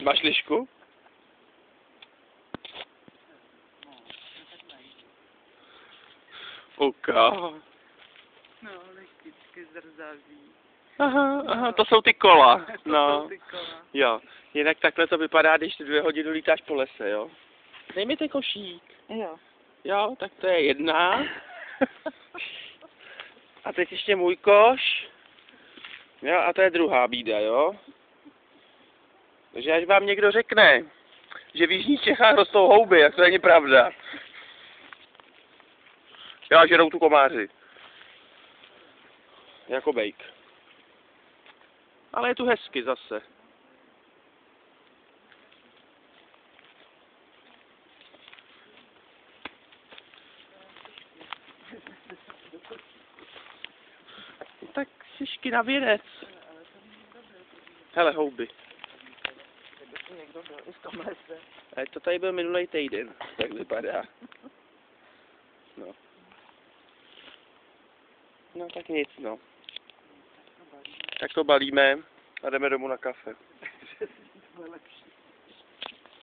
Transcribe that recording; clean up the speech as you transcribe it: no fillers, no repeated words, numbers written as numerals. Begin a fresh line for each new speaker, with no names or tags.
Máš lišku? Oka.
No, lištičky zrzaví.
Aha, to jsou ty kola. No.
Jsou ty kola.
Jo, jinak takhle to vypadá, když ty 2 hodiny lítáš po lese, jo. Dej mi ten košík.
Jo.
Jo, tak to je jedna. A teď ještě můj koš. Jo, a to je druhá bída, jo. Takže až vám někdo řekne, že v jižních Čechách rostou houby, jak to není pravda. Jo, žerou tu komáři. Jako bejk. Ale je tu hezky zase. Tak šišky na věnec. Hele, houby.
Někdo byl i v tom lese.
A to tady byl minulý týden, tak vypadá. No. No tak nic, no. Tak to balíme a jdeme domů na kafe.
To bude lepší.